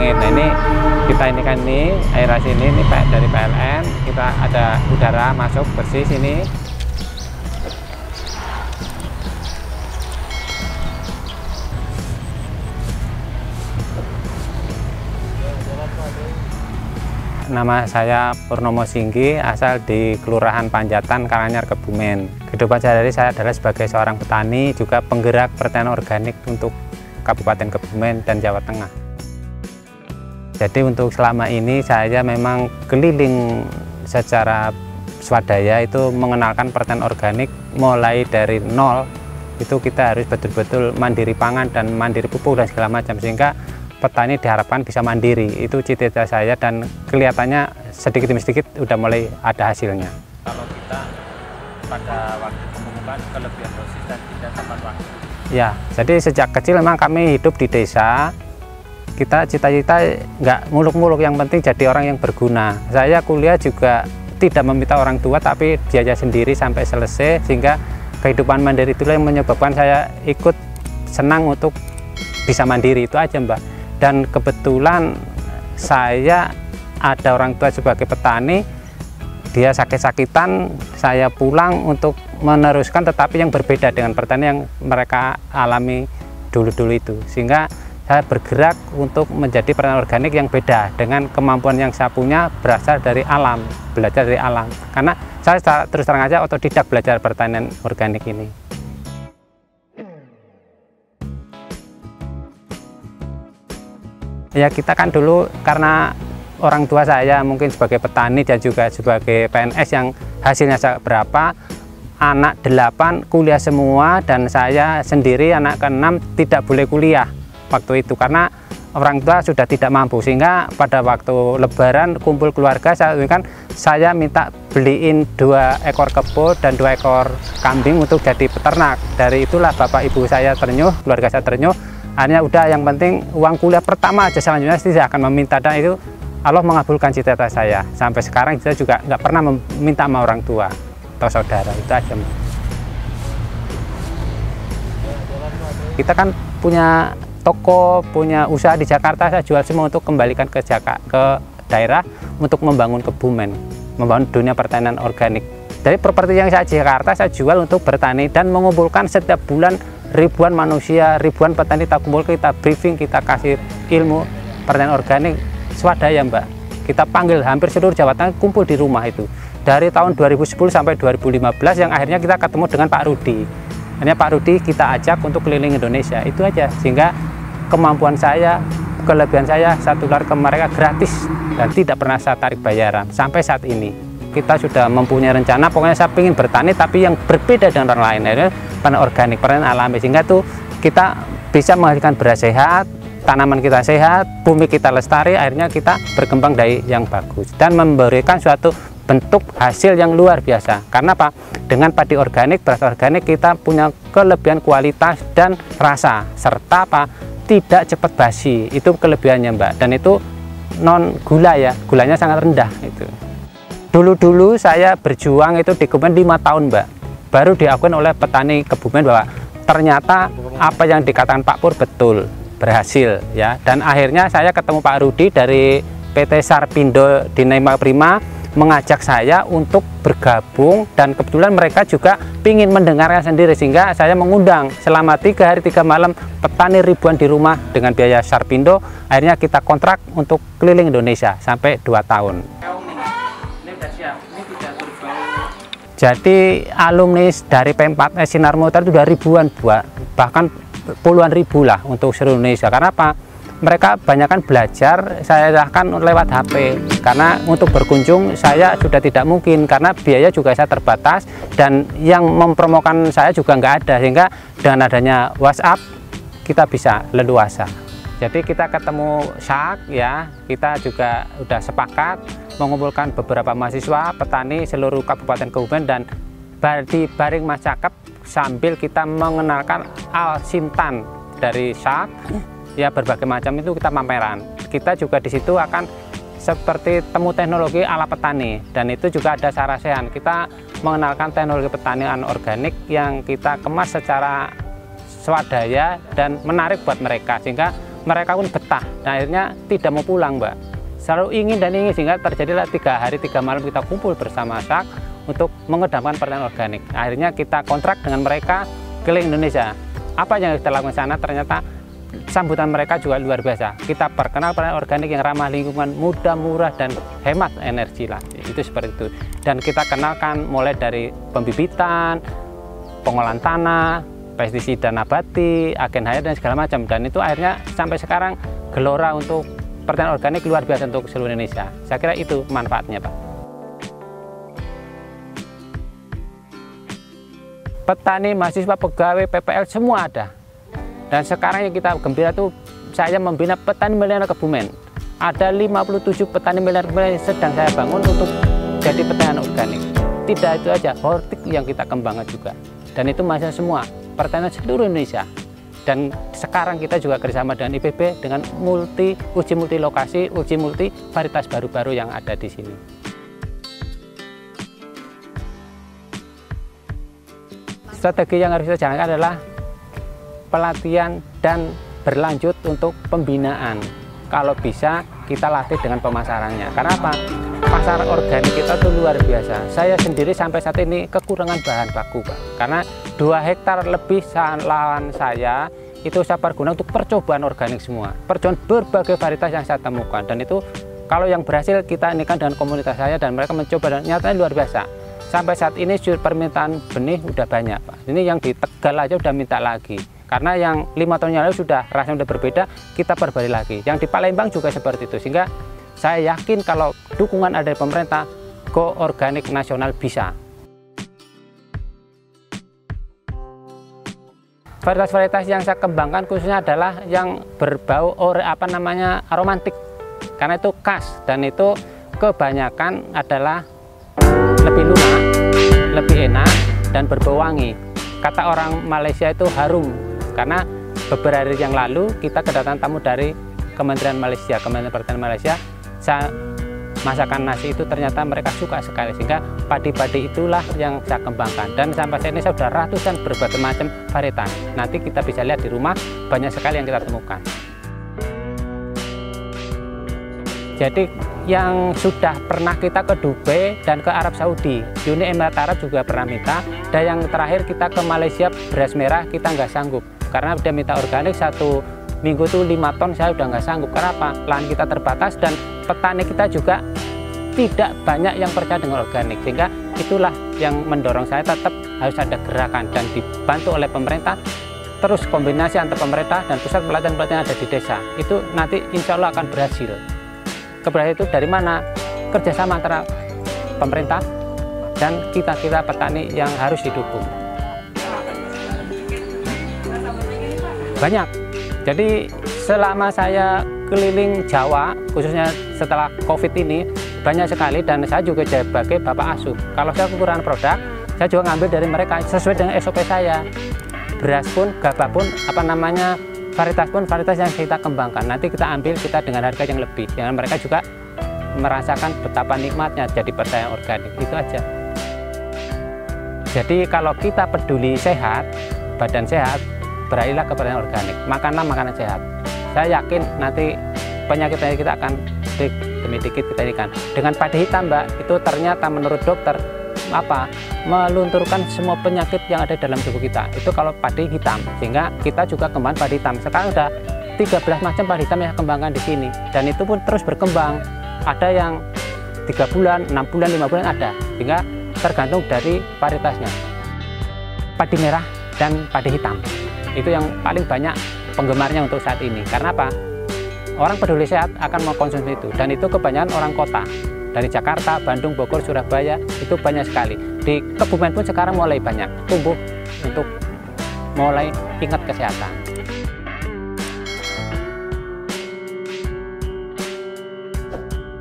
langit. Nah ini aerasi ini dari PLN, kita ada udara masuk bersih sini. Nama saya Purnomo Singgi, asal di Kelurahan Panjatan, Karanganyar, Kebumen. Kehidupan sehari-hari saya adalah sebagai seorang petani, juga penggerak pertanian organik untuk Kabupaten Kebumen dan Jawa Tengah. Jadi untuk selama ini saya memang keliling secara swadaya itu mengenalkan pertanian organik mulai dari nol. Itu kita harus betul-betul mandiri pangan dan mandiri pupuk dan segala macam, sehingga petani diharapkan bisa mandiri. Itu cita-cita saya dan kelihatannya sedikit demi sedikit udah mulai ada hasilnya. Kalau kita pada waktu pemupukan kelebihan dosis dan tidak tepat waktu. Ya, jadi sejak kecil memang kami hidup di desa. Kita cita-cita nggak muluk-muluk, yang penting jadi orang yang berguna. Saya kuliah juga tidak meminta orang tua, tapi biaya sendiri sampai selesai, sehingga kehidupan mandiri itulah yang menyebabkan saya ikut senang untuk bisa mandiri. Itu aja, Mbak. Dan kebetulan saya ada orang tua sebagai petani, dia sakit-sakitan, saya pulang untuk meneruskan, tetapi yang berbeda dengan pertanian yang mereka alami dulu-dulu itu. Sehingga saya bergerak untuk menjadi pertanian organik yang beda, dengan kemampuan yang saya punya berasal dari alam, belajar dari alam. Karena saya terus terang aja otodidak belajar pertanian organik ini. Ya kita kan dulu karena orang tua saya mungkin sebagai petani dan juga sebagai PNS yang hasilnya berapa, anak 8 kuliah semua dan saya sendiri anak ke-6 tidak boleh kuliah waktu itu karena orang tua sudah tidak mampu, sehingga pada waktu lebaran kumpul keluarga saya minta beliin 2 ekor kebo dan 2 ekor kambing untuk jadi peternak. Dari itulah bapak ibu saya ternyuh, keluarga saya ternyuh. Akhirnya udah, yang penting uang kuliah pertama aja, selanjutnya saya akan meminta, dan itu Allah mengabulkan cita-cita saya. Sampai sekarang saya juga nggak pernah meminta sama orang tua atau saudara, itu aja. Kita kan punya toko, punya usaha di Jakarta, saya jual semua untuk kembalikan ke daerah untuk membangun Kebumen, membangun dunia pertanian organik. Dari properti yang saya di Jakarta saya jual untuk bertani dan mengumpulkan setiap bulan ribuan manusia, ribuan petani kita kumpul, kita briefing, kita kasih ilmu pertanian organik swadaya, Mbak. Kita panggil hampir seluruh Jawa Tengah kumpul di rumah itu. Dari tahun 2010 sampai 2015 yang akhirnya kita ketemu dengan Pak Rudi. Akhirnya Pak Rudi kita ajak untuk keliling Indonesia. Itu aja, sehingga kemampuan saya, kelebihan saya tular ke mereka gratis dan tidak pernah saya tarik bayaran sampai saat ini. Kita sudah mempunyai rencana, pokoknya saya ingin bertani tapi yang berbeda dengan orang lain, pertanian organik, pertanian alami, sehingga tuh kita bisa menghasilkan beras sehat, tanaman kita sehat, bumi kita lestari, akhirnya kita berkembang dari yang bagus dan memberikan suatu bentuk hasil yang luar biasa. Karena apa? Dengan padi organik, beras organik, kita punya kelebihan kualitas dan rasa, serta apa? Tidak cepat basi. Itu kelebihannya, Mbak. Dan itu non gula ya, gulanya sangat rendah itu. Dulu-dulu saya berjuang itu di Kebumen 5 tahun, Mbak. Baru diakui oleh petani Kebumen bahwa ternyata apa yang dikatakan Pak Pur betul, berhasil ya. Dan akhirnya saya ketemu Pak Rudi dari PT Sarpindo di Nema Prima, mengajak saya untuk bergabung, dan kebetulan mereka juga ingin mendengarkan sendiri, sehingga saya mengundang selama 3 hari 3 malam petani ribuan di rumah dengan biaya Sarpindo. Akhirnya kita kontrak untuk keliling Indonesia sampai 2 tahun. Jadi alumni dari P4S Sinar Motor itu udah ribuan, bahkan puluhan ribu lah untuk seluruh Indonesia. Karena apa? Mereka banyakkan belajar, saya arahkan lewat HP. Karena untuk berkunjung saya sudah tidak mungkin, karena biaya juga saya terbatas, dan yang mempromokan saya juga nggak ada. Sehingga dengan adanya WhatsApp kita bisa leluasa. Jadi kita ketemu SAK ya, kita juga udah sepakat mengumpulkan beberapa mahasiswa, petani seluruh Kabupaten Kebumen, dan di Baring Masyarakat sambil kita mengenalkan Al-Sintan dari SAK. Ya berbagai macam itu kita pameran. Kita juga di situ akan seperti temu teknologi ala petani, dan itu juga ada sarasehan. Kita mengenalkan teknologi pertanian organik yang kita kemas secara swadaya dan menarik buat mereka, sehingga mereka pun betah dan akhirnya tidak mau pulang, Mbak. Selalu ingin dan ingin, sehingga terjadilah 3 hari 3 malam kita kumpul bersama SAK untuk mengedamkan pertanian organik. Akhirnya kita kontrak dengan mereka keliling Indonesia. Apa yang kita lakukan sana, ternyata sambutan mereka juga luar biasa. Kita perkenal pertanian organik yang ramah lingkungan, mudah, murah, dan hemat energi lah. Itu seperti itu. Dan kita kenalkan mulai dari pembibitan, pengolahan tanah, pestisida nabati, agen haya, dan segala macam. Dan itu akhirnya sampai sekarang gelora untuk pertanian organik luar biasa untuk seluruh Indonesia. Saya kira itu manfaatnya, Pak. Petani, mahasiswa, pegawai, PPL semua ada. Dan sekarang yang kita gembira itu saya membina petani milenial Kebumen. Ada 57 petani milenial Kebumen yang sedang saya bangun untuk jadi pertanian organik. Tidak itu aja, hortik yang kita kembangkan juga. Dan itu masih semua pertanian seluruh Indonesia. Dan sekarang kita juga kerjasama dengan IPB dengan uji multi lokasi, uji multi varietas baru-baru yang ada di sini. Strategi yang harus kita jalankan adalah pelatihan dan berlanjut untuk pembinaan. Kalau bisa kita latih dengan pemasarannya. Karena apa? Pasar organik kita tuh luar biasa. Saya sendiri sampai saat ini kekurangan bahan baku, Pak. Karena 2 hektar lebih lahan saya itu saya pergunakan untuk percobaan organik semua. Percobaan berbagai varietas yang saya temukan. Dan itu kalau yang berhasil kita ini kan dengan komunitas saya dan mereka mencoba dan nyatanya luar biasa. Sampai saat ini permintaan benih udah banyak, Pak. Ini yang di Tegal aja udah minta lagi. Karena yang 5 tahun yang lalu sudah rasanya udah berbeda, kita perbarui lagi. Yang di Palembang juga seperti itu. Sehingga saya yakin kalau dukungan ada dari pemerintah, go organik nasional bisa. Varietas-varietas yang saya kembangkan khususnya adalah yang berbau aromatik. Karena itu khas dan itu kebanyakan adalah lebih lunak, lebih enak, dan berbau wangi. Kata orang Malaysia itu harum, karena beberapa hari yang lalu kita kedatangan tamu dari Kementerian Pertanian Malaysia. Saya masakan nasi itu ternyata mereka suka sekali, sehingga padi-padi itulah yang saya kembangkan. Dan sampai saat ini saya sudah ratusan berbagai macam varietas. Nanti kita bisa lihat di rumah, banyak sekali yang kita temukan. Jadi yang sudah pernah kita ke Dubai dan ke Arab Saudi, Uni Emirat Arab juga pernah minta. Dan yang terakhir kita ke Malaysia, beras merah kita nggak sanggup karena udah minta organik 1 minggu tuh 5 ton, saya udah nggak sanggup. Karena apa? Lahan kita terbatas dan petani kita juga tidak banyak yang percaya dengan organik, sehingga itulah yang mendorong saya tetap harus ada gerakan dan dibantu oleh pemerintah. Terus kombinasi antara pemerintah dan pusat pelatihan-pelatihan ada di desa, itu nanti insya Allah akan berhasil. Keberhasilan itu dari mana? Kerjasama antara pemerintah dan kita petani yang harus didukung. Banyak. Jadi selama saya keliling Jawa, khususnya setelah COVID ini, banyak sekali, dan saya juga sebagai bapak asuh. Kalau saya kekurangan produk, saya juga ngambil dari mereka sesuai dengan SOP saya. Beras pun, gabah pun, varietas yang kita kembangkan. Nanti kita ambil dengan harga yang lebih. Jangan mereka juga merasakan betapa nikmatnya jadi pertanian organik. Itu aja. Jadi kalau kita peduli sehat, badan sehat, beralihlah ke pertanian organik. Makanlah makanan sehat. Saya yakin nanti penyakit kita akan demi dikit kita ini kan. Dengan padi hitam, Mbak, itu ternyata menurut dokter melunturkan semua penyakit yang ada dalam tubuh kita. Itu kalau padi hitam, sehingga kita juga kembang padi hitam. Sekarang udah 13 macam padi hitam yang kembangkan di sini, dan itu pun terus berkembang. Ada yang 3 bulan, 6 bulan, 5 bulan ada, sehingga tergantung dari varietasnya. Padi merah dan padi hitam itu yang paling banyak penggemarnya untuk saat ini. Karena apa? Orang peduli sehat akan mengkonsumsi itu, dan itu kebanyakan orang kota. Dari Jakarta, Bandung, Bogor, Surabaya, itu banyak sekali. Di Kebumen pun sekarang mulai banyak tumbuh untuk mulai ingat kesehatan.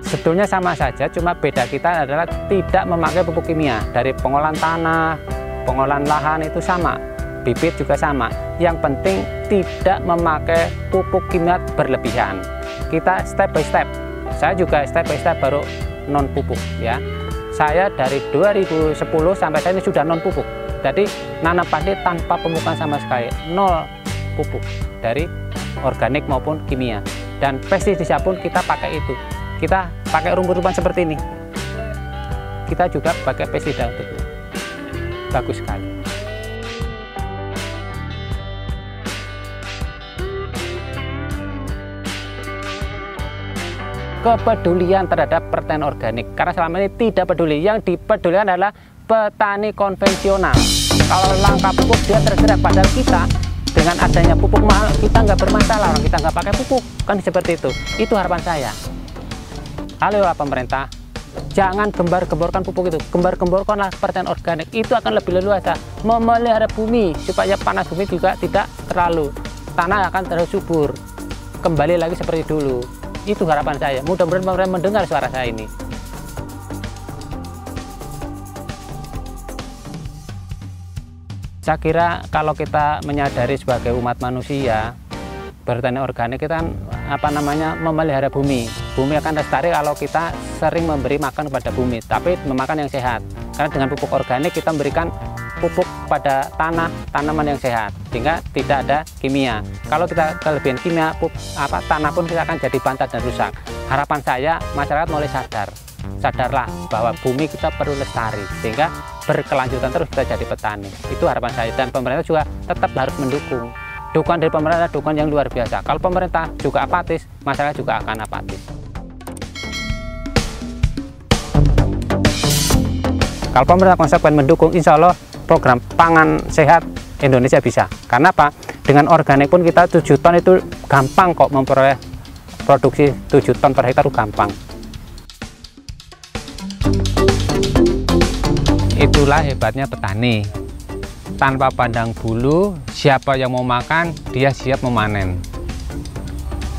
Sebetulnya sama saja, cuma beda kita adalah tidak memakai pupuk kimia. Dari pengolahan tanah, pengolahan lahan itu sama, bibit juga sama. Yang penting tidak memakai pupuk kimia berlebihan. Kita step by step. Saya juga step by step baru non pupuk ya. Saya dari 2010 sampai saat ini sudah non pupuk. Jadi nanam padi tanpa pemupukan sama sekali, 0 pupuk dari organik maupun kimia. Dan pestisida pun kita pakai itu. Kita pakai rumput-rumputan seperti ini. Kita juga pakai pestisida untuk itu. Bagus sekali. Kepedulian terhadap pertanian organik, karena selama ini tidak peduli. Yang dipedulikan adalah petani konvensional. Kalau langka pupuk dia tergerak, padahal kita dengan adanya pupuk mahal kita nggak bermasalah, orang kita nggak pakai pupuk, kan seperti itu. Itu harapan saya. Halo pemerintah, jangan gembar-gemborkan pupuk itu, gembar-gemborkanlah pertanian organik. Itu akan lebih leluasa memelihara bumi supaya panas bumi juga tidak terlalu, tanah akan terus subur, kembali lagi seperti dulu. Itu harapan saya. Mudah-mudahan pemerintah mendengar suara saya ini. Saya kira kalau kita menyadari sebagai umat manusia, bertani organik kita kan memelihara bumi. Bumi akan lestari kalau kita sering memberi makan kepada bumi, tapi memakan yang sehat. Karena dengan pupuk organik kita memberikan pupuk pada tanaman yang sehat, sehingga tidak ada kimia. Kalau kita kelebihan kimia, tanah pun kita akan jadi bantat dan rusak. Harapan saya masyarakat mulai sadarlah bahwa bumi kita perlu lestari, sehingga berkelanjutan terus kita jadi petani. Itu harapan saya, dan pemerintah juga tetap harus mendukung. Dukungan dari pemerintah dukungan yang luar biasa. Kalau pemerintah juga apatis, masyarakat juga akan apatis. Kalau pemerintah konsekuen mendukung, insya Allah program pangan sehat Indonesia bisa. Karena apa? Dengan organik pun kita 7 ton itu gampang kok memperoleh produksi 7 ton per hektar, gampang. Itulah hebatnya petani. Tanpa pandang bulu, siapa yang mau makan, dia siap memanen.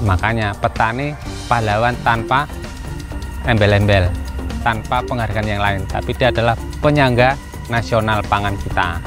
Makanya petani pahlawan tanpa embel-embel, tanpa penghargaan yang lain. Tapi dia adalah penyangga nasional pangan kita.